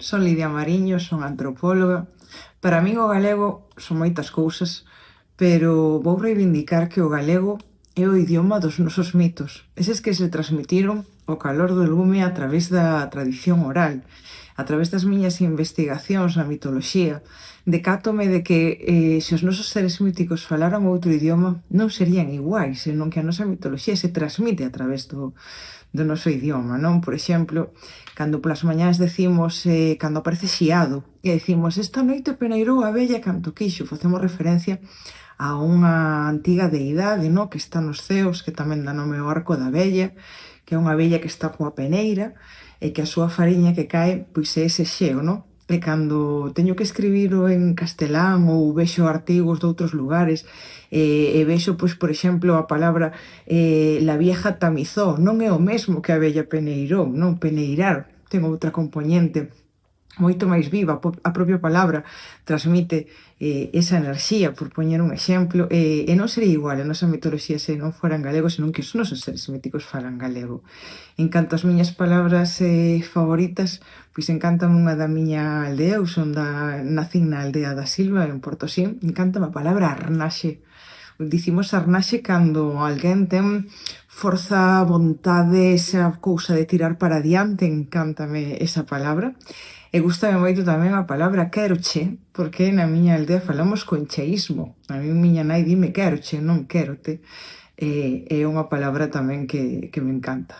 Son Lidia Mariño, son antropóloga. Para min o galego son moitas cousas, pero vou reivindicar que o galego é o idioma dos nosos mitos, eses que se transmitiron ao calor do lume a través da tradición oral, a través das miñas investigacións na mitoloxía. Decátome de que se os nosos seres míticos falaran outro idioma non serían iguais, senón que a nosa mitoloxía se transmite a través do noso idioma, non? Por exemplo, cando polas mañás decimos, cando aparece xiado, e decimos esta noite peneirou a vella canto quixo, facemos referencia a unha antiga deidade, non? Que está nos ceos, que tamén dá nome ao arco da vella, que é unha vella que está coa peneira, e que a súa fariña que cae, pois é ese xeo, non? E cando teño que escribilo en castelán ou vexo artigos doutros lugares e vexo, pois, por exemplo, a palabra la vieja tamizó, non é o mesmo que a vella peneirou, non? Peneirar ten outra componente moito máis viva, a propia palabra transmite esa enerxía, por poñer un exemplo, e non sería igual a nosa mitoloxía se non foran galegos, senón que os nosos seres míticos falan galego. En canto ás miñas palabras favoritas, pois encántame unha da miña aldea, eu nacín na aldea da Silva, en Portosín, encántame a palabra arnaxe. Dicimos arnaxe cando alguén ten forza, vontade, esa cousa de tirar para adiante, encántame esa palabra. E gústame moito tamén a palabra quéroche, porque na miña aldea falamos con cheísmo. A mí miña nai dime quéroche, non quérote. É unha palabra tamén que me encanta.